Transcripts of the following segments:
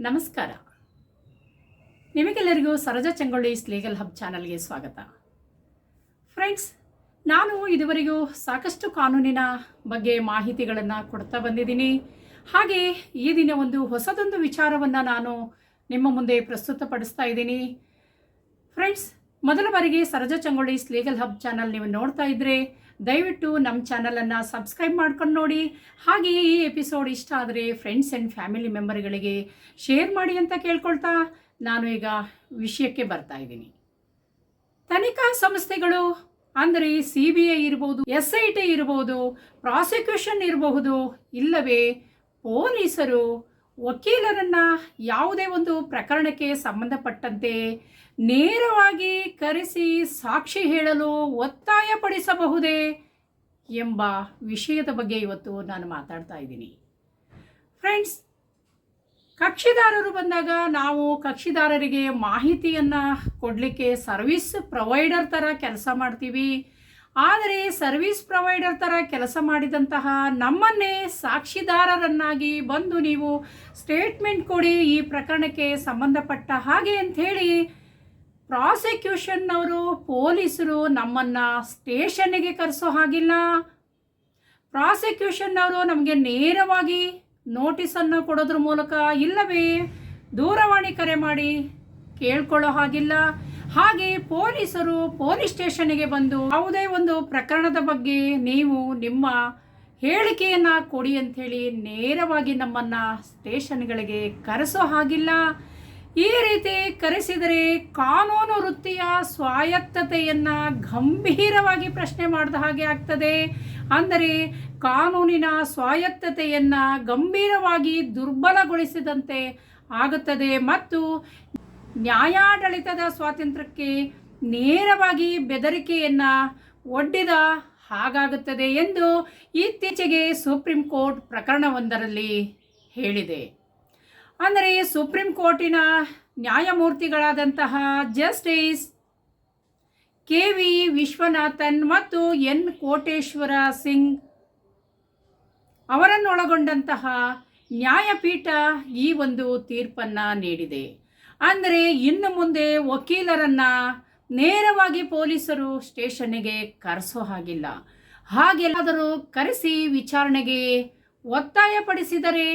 ನಮಸ್ಕಾರ. ನಿಮಗೆಲ್ಲರಿಗೂ Saroja Changolli legal hub ಚಾನಲ್ಗೆ ಸ್ವಾಗತ. ಫ್ರೆಂಡ್ಸ್, ನಾನು ಇದುವರೆಗೂ ಸಾಕಷ್ಟು ಕಾನೂನಿನ ಬಗ್ಗೆ ಮಾಹಿತಿಗಳನ್ನು ಕೊಡ್ತಾ ಬಂದಿದ್ದೀನಿ. ಹಾಗೆ ಈ ದಿನ ಒಂದು ಹೊಸದೊಂದು ವಿಚಾರವನ್ನು ನಾನು ನಿಮ್ಮ ಮುಂದೆ ಪ್ರಸ್ತುತಪಡಿಸ್ತಾ ಇದ್ದೀನಿ. ಫ್ರೆಂಡ್ಸ್, ಮೊದಲ ಬಾರಿಗೆ Saroja Changolli legal hub channel ನೀವು ನೋಡ್ತಾ ಇದ್ದರೆ ದಯವಿಟ್ಟು ನಮ್ಮ ಚಾನಲನ್ನು ಸಬ್ಸ್ಕ್ರೈಬ್ ಮಾಡ್ಕೊಂಡು ನೋಡಿ. ಹಾಗೆ ಈ ಎಪಿಸೋಡ್ ಇಷ್ಟ ಆದರೆ ಫ್ರೆಂಡ್ಸ್ ಆ್ಯಂಡ್ ಫ್ಯಾಮಿಲಿ ಮೆಂಬರ್ಗಳಿಗೆ ಶೇರ್ ಮಾಡಿ ಅಂತ ಕೇಳ್ಕೊಳ್ತಾ ನಾನು ಈಗ ವಿಷಯಕ್ಕೆ ಬರ್ತಾ ಇದ್ದೀನಿ. ತನಿಖಾ ಸಂಸ್ಥೆಗಳು ಅಂದರೆ CBI ಇರ್ಬೋದು, SIT ಇರ್ಬೋದು, ಪ್ರಾಸಿಕ್ಯೂಷನ್ ಇರಬಹುದು, ಇಲ್ಲವೇ ಪೊಲೀಸರು ವಕೀಲರನ್ನು ಯಾವುದೇ ಒಂದು ಪ್ರಕರಣಕ್ಕೆ ಸಂಬಂಧಪಟ್ಟಂತೆ ನೇರವಾಗಿ ಕರೆಸಿ ಸಾಕ್ಷಿ ಹೇಳಲು ಒತ್ತಾಯಪಡಿಸಬಹುದೇ ಎಂಬ ವಿಷಯದ ಬಗ್ಗೆ ಇವತ್ತು ನಾನು ಮಾತಾಡ್ತಾ ಇದ್ದೀನಿ. ಫ್ರೆಂಡ್ಸ್, ಕಕ್ಷಿದಾರರು ಬಂದಾಗ ನಾವು ಕಕ್ಷಿದಾರರಿಗೆ ಮಾಹಿತಿಯನ್ನು ಕೊಡಲಿಕ್ಕೆ ಸರ್ವಿಸ್ ಪ್ರೊವೈಡರ್ ಥರ ಕೆಲಸ ಮಾಡ್ತೀವಿ. ಆದರೆ ಸರ್ವಿಸ್ ಪ್ರೊವೈಡರ್ ಥರ ಕೆಲಸ ಮಾಡಿದಂತಹ ನಮ್ಮನ್ನೇ ಸಾಕ್ಷಿದಾರರನ್ನಾಗಿ ಬಂದು ನೀವು ಸ್ಟೇಟ್ಮೆಂಟ್ ಕೊಡಿ ಈ ಪ್ರಕರಣಕ್ಕೆ ಸಂಬಂಧಪಟ್ಟ ಹಾಗೆ ಅಂಥೇಳಿ ಪ್ರಾಸಿಕ್ಯೂಷನ್ನವರು ಪೊಲೀಸರು ನಮ್ಮನ್ನು ಸ್ಟೇಷನ್ನಿಗೆ ಕರೆಸೋ ಹಾಗಿಲ್ಲ. ಪ್ರಾಸಿಕ್ಯೂಷನ್ನವರು ನಮಗೆ ನೇರವಾಗಿ ನೋಟಿಸನ್ನು ಕೊಡೋದ್ರ ಮೂಲಕ ಇಲ್ಲವೇ ದೂರವಾಣಿ ಕರೆ ಮಾಡಿ ಕೇಳ್ಕೊಳ್ಳೋ ಹಾಗಿಲ್ಲ. ಹಾಗೆ ಪೊಲೀಸರು ಪೊಲೀಸ್ ಸ್ಟೇಷನ್ನಿಗೆ ಬಂದು ಯಾವುದೇ ಒಂದು ಪ್ರಕರಣದ ಬಗ್ಗೆ ನೀವು ನಿಮ್ಮ ಹೇಳಿಕೆಯನ್ನು ಕೊಡಿ ಅಂಥೇಳಿ ನೇರವಾಗಿ ನಮ್ಮನ್ನು ಸ್ಟೇಷನ್ಗಳಿಗೆ ಕರೆಸೋ ಹಾಗಿಲ್ಲ. ಈ ರೀತಿ ಕರೆಸಿದರೆ ಕಾನೂನು ವೃತ್ತಿಯ ಸ್ವಾಯತ್ತತೆಯನ್ನು ಗಂಭೀರವಾಗಿ ಪ್ರಶ್ನೆ ಮಾಡಿದ ಹಾಗೆ ಆಗ್ತದೆ. ಅಂದರೆ ಕಾನೂನಿನ ಸ್ವಾಯತ್ತತೆಯನ್ನು ಗಂಭೀರವಾಗಿ ದುರ್ಬಲಗೊಳಿಸಿದಂತೆ ಆಗುತ್ತದೆ ಮತ್ತು ನ್ಯಾಯಾಡಳಿತದ ಸ್ವಾತಂತ್ರ್ಯಕ್ಕೆ ನೇರವಾಗಿ ಬೆದರಿಕೆಯನ್ನು ಒಡ್ಡಿದ ಹಾಗಾಗುತ್ತದೆ ಎಂದು ಇತ್ತೀಚೆಗೆ ಸುಪ್ರೀಂ ಕೋರ್ಟ್ ಪ್ರಕರಣವೊಂದರಲ್ಲಿ ಹೇಳಿದೆ. ಅಂದರೆ ಸುಪ್ರೀಂ ಕೋರ್ಟಿನ ನ್ಯಾಯಮೂರ್ತಿಗಳಾದಂತಹ ಜಸ್ಟಿಸ್ KV ವಿಶ್ವನಾಥನ್ ಮತ್ತು N ಕೋಟೇಶ್ವರ ಸಿಂಗ್ ಅವರನ್ನೊಳಗೊಂಡಂತಹ ನ್ಯಾಯಪೀಠ ಈ ಒಂದು ತೀರ್ಪನ್ನು ನೀಡಿದೆ. ಅಂದರೆ ಇನ್ನು ಮುಂದೆ ವಕೀಲರನ್ನು ನೇರವಾಗಿ ಪೊಲೀಸರು ಸ್ಟೇಷನ್ನಿಗೆ ಕರೆಸೋ ಹಾಗಿಲ್ಲ. ಹಾಗೆಲ್ಲಾದರೂ ಕರೆಸಿ ವಿಚಾರಣೆಗೆ ಒತ್ತಾಯಪಡಿಸಿದರೆ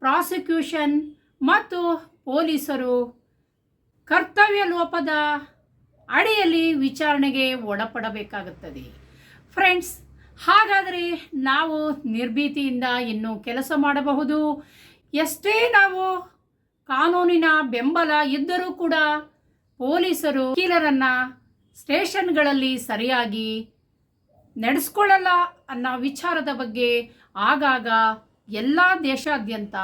ಪ್ರಾಸಿಕ್ಯೂಷನ್ ಮತ್ತು ಪೊಲೀಸರು ಕರ್ತವ್ಯ ಲೋಪದ ಅಡಿಯಲ್ಲಿ ವಿಚಾರಣೆಗೆ ಒಳಪಡಬೇಕಾಗುತ್ತದೆ. ಫ್ರೆಂಡ್ಸ್, ಹಾಗಾದರೆ ನಾವು ನಿರ್ಭೀತಿಯಿಂದ ಇನ್ನೂ ಕೆಲಸ ಮಾಡಬಹುದು. ಎಷ್ಟೇ ನಾವು ಕಾನೂನಿನ ಬೆಂಬಲ ಇದ್ದರೂ ಕೂಡ ಪೊಲೀಸರು ವಕೀಲರನ್ನು ಸ್ಟೇಷನ್ಗಳಲ್ಲಿ ಸರಿಯಾಗಿ ನಡೆಸ್ಕೊಳ್ಳಲ್ಲ ಅನ್ನೋ ವಿಚಾರದ ಬಗ್ಗೆ ಆಗಾಗ ಎಲ್ಲ ದೇಶಾದ್ಯಂತ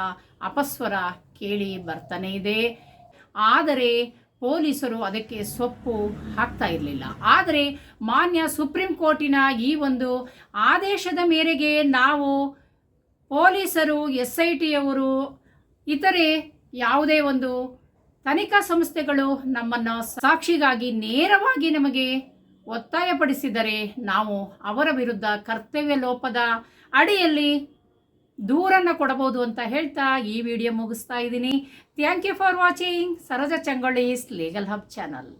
ಅಪಸ್ವರ ಕೇಳಿ ಬರ್ತಾನೆ ಇದೆ. ಆದರೆ ಪೊಲೀಸರು ಅದಕ್ಕೆ ಸೊಪ್ಪು ಹಾಕ್ತಾ ಇರಲಿಲ್ಲ. ಆದರೆ ಮಾನ್ಯ ಸುಪ್ರೀಂ ಕೋರ್ಟಿನ ಈ ಒಂದು ಆದೇಶದ ಮೇರೆಗೆ ನಾವು ಪೊಲೀಸರು, SIT ಅವರು, ಇತರೆ ಯಾವುದೇ ಒಂದು ತನಿಖಾ ಸಂಸ್ಥೆಗಳು ನಮ್ಮನ್ನು ಸಾಕ್ಷಿಗಾಗಿ ನೇರವಾಗಿ ನಮಗೆ ಒತ್ತಾಯಪಡಿಸಿದರೆ ನಾವು ಅವರ ವಿರುದ್ಧ ಕರ್ತವ್ಯ ಲೋಪದ ಅಡಿಯಲ್ಲಿ ದೂರನ್ನು ಕೊಡಬಹುದು ಅಂತ ಹೇಳ್ತಾ ಈ ವಿಡಿಯೋ ಮುಗಿಸ್ತಾ ಇದ್ದೀನಿ. Thank you for watching Saroja Changolli legal hub channel.